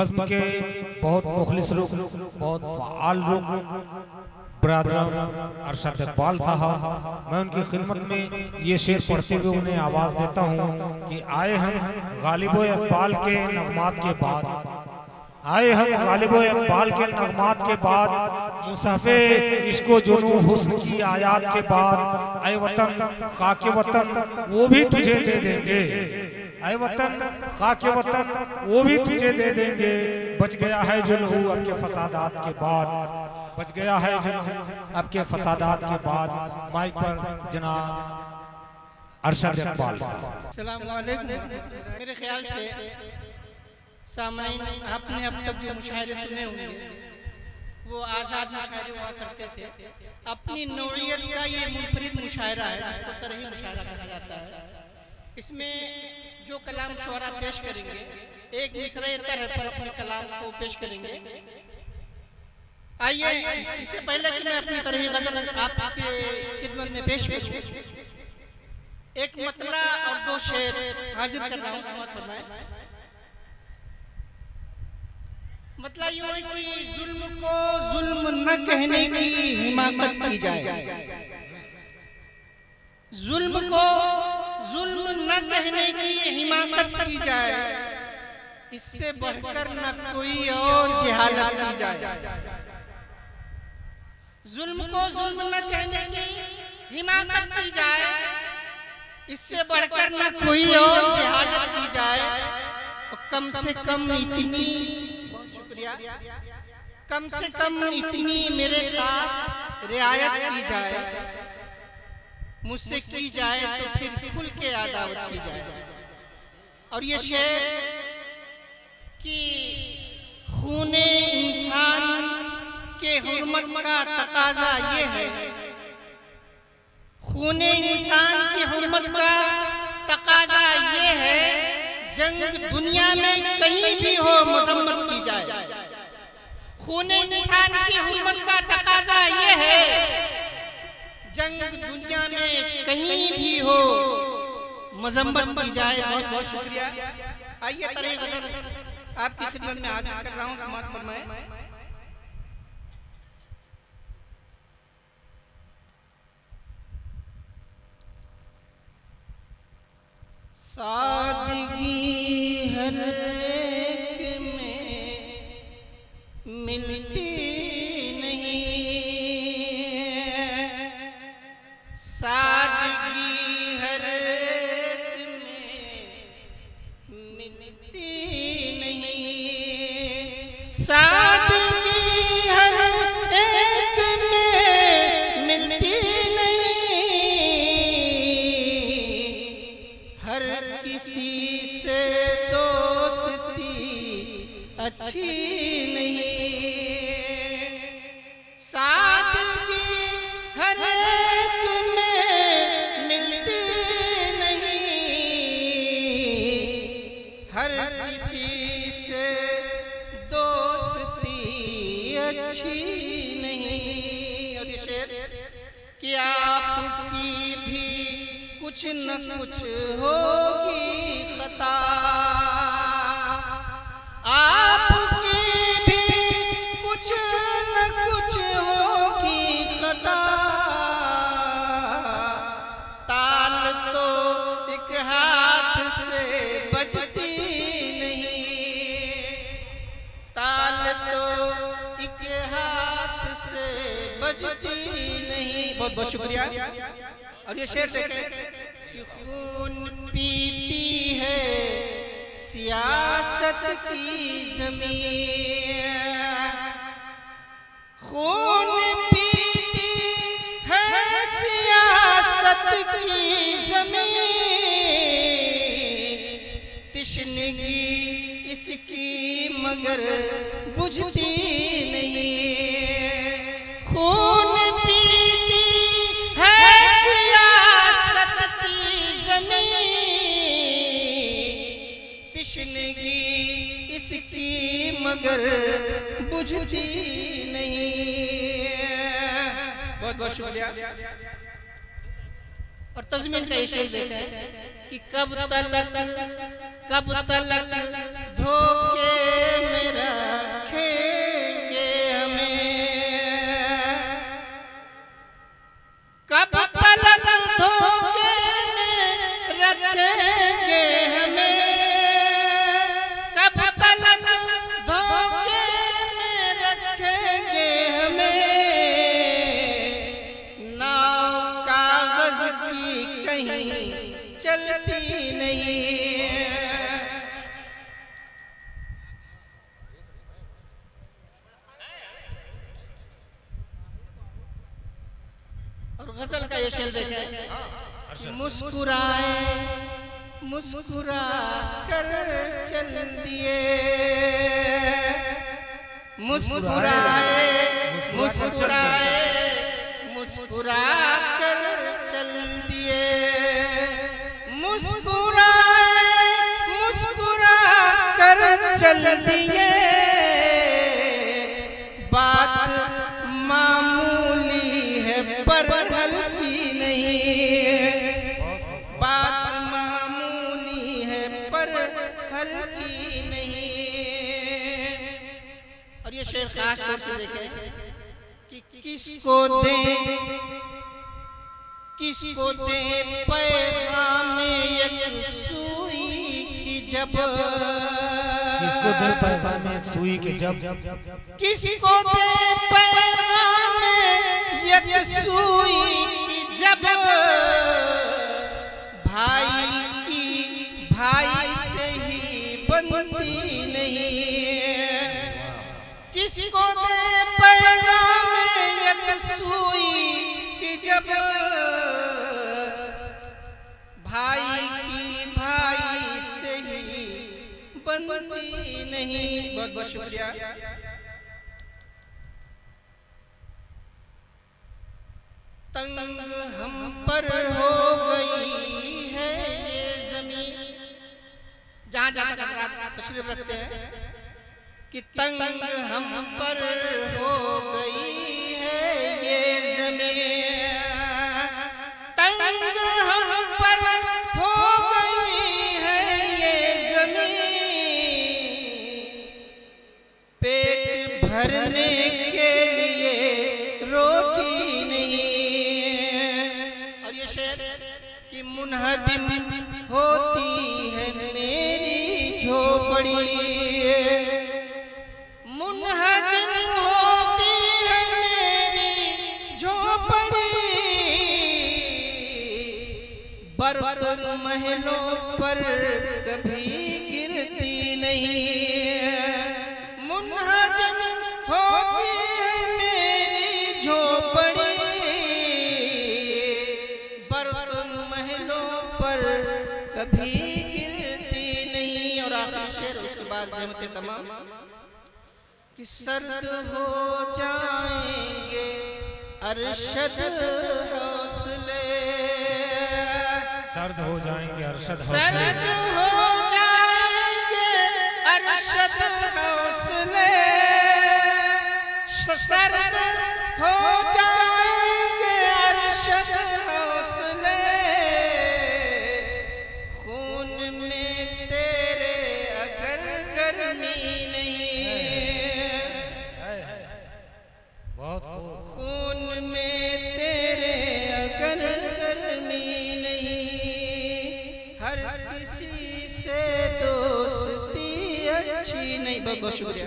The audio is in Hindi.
बज़्म के बहुत मुखलिस रुख, बहुत फ़आल रुख ब्रादरान अरशद इकबाल साहब, मैं उनकी खिदमत में ये शेर पढ़ते हुए उन्हें आवाज़ देता हूँ कि आए हम गालिबो इकबाल के नगमात के बाद, आए हम गालिबो इकबाल के नगमात के बाद, मुसाफे इश्को जुनू हुस्न की आयात के बाद, आए वतन खाके वतन वो भी तुझे दे देंगे, आए वतन खाके वतन वो भी तुझे दे देंगे, बच गया है जो लहू आपके फसादात के बाद, बच गया है जो आपके फसादात के बाद। माइक पर जनाब अरशद इकबाल। अस्सलाम वालेकुम। मेरे ख्याल से सामाइन आपने अब तक जो मुशायरे सुने होंगे वो आज़ाद मुशायरे हुआ करते थे। अपनी नौइयत का ये मुनफरिद मुशायरा है जिसको सरही मुशायरा कहा जाता है। इसमें जो कलाम शुअरा पेश करेंगे एक मिसरे तरह पर अपने कलाम को पेश करेंगे। आइए इससे पहले कि मैं अपनी तरह गजल आपके खिदमत में पेश करूं, एक मतला और दो शेर हाजिर कर रहा हूं, समाअत फरमाएं। मतला यूं है कि जुल्म को जुल्म न कहने की हिमाकत की जाए, जुल्म को जुल्म न कहने की हिमाकत की जाए, इससे बढ़कर न कोई और जहालत की जाए। जुल्म को जुल्म न कहने की हिमाकत की जाए, इससे बढ़कर न कोई और जहालत की जाए। और कम से कम इतनी, बहुत शुक्रिया, कम से कम इतनी मेरे साथ रियायत की जाए, मुझसे की जाए तो फिर खुल के अदावत की जाए। और ये शेर कि खूने इंसान के हुर्मत का तकाजा ये है, खूने इंसान की हुर्मत का तकाजा ये है, जंग दुनिया में कहीं भी हो मजम्मत की जाए। खूने इंसान की हुर्मत का तकाजा ये है, जंग दुनिया में कहीं भी हो मजम्मत की जाए। बहुत बहुत शुक्रिया। आइए तरह गजल आपकी खिदमत में हाजिर कर रहा हूँ, समाअत फरमाएं। सादगी हर एक में मिलती नहीं, सादगी हर एक में मिलती नहीं, सादगी हर एक में मिलती किसी से दोस्ती अच्छी नहीं, सादगी हर एक में मिलती नहीं, हर किसी से दोस्ती अच्छी नहीं। और ये शेर कि आपकी भी कुछ न कुछ होगी खता, आपकी भी कुछ न कुछ होगी खता, ताल तो एक हाथ से बजती नहीं, ताल तो एक हाथ से बजती नहीं। बहुत बहुत शुक्रिया। और ये शेर देखें कि खून पीती है सियासत की ज़मीं, खून पीती है सियासत की ज़मीं, तिश्नगी इसकी मगर बुझती नहीं, खून पीती है सियासत की ज़मीं, तिश्नगी इसकी मगर बुझती नहीं। बहुत बहुत शुक्रिया। और तज़मीन का ये शेर देखा है कि कब तलक धोखे में कहीं चलती नहीं। और गजल का ये शेर देखें, मुस्कुराए मुस्कुरा कर चल दिए, मुस्कुराए मुस्कुराए मुस्कुरा कर चल दिए, मुस्कुराए मुस्कुरा कर चल दिए। बात मामूली है पर हल्की नहीं, बात मामूली है पर हल्की नहीं। और ये शेर खास तौर से देखें कि किसको दे पैगाम एक सुई की जब, किसको दे पैगाम एक सुई के जब, किसको दे पैगाम एक सुई की जब, भाई की भाई से ही बनती नहीं। किसको दे पैगाम एक सुई की जब, भाई की भाई से ही बनती नहीं। बहुत बहुत शुक्रिया। तंग हम पर हो गई है ये जमीन, जहां जहां तक तशरीफ रखते हैं कि तंग हम पर हो गई है ये जमीन, तंग हम पर हो गई है ये जमीन, पेट भरने के लिए रोटी नहीं। और ये शेर कि मुनहदिम होती है मेरी झोपड़ी, मुनहदिम होती है मेरी झोपड़ी, बर्तन महलों पर कभी गिरती नहीं। मुनहदिम होती है मेरी झोपड़ी, बर्तन महलों पर कभी गिरती नहीं। और आखिरी शेर, उसके बाद ज़हमत तमाम कि सर्द हो जाएंगे अरशद हौसले, सर्द हो जाएंगे अरशद सर्द हौसले, हो जाएंगे अरशद हौसले, सर्द हो जाएंगे अरशद हौसले, खून में तेरे अगर गर्मी नहीं, बहुत खूब। खून में तेरे अगर गर्मी नहीं, हर किसी से दोस्ती अच्छी नहीं। बहुत बहुत शुक्रिया।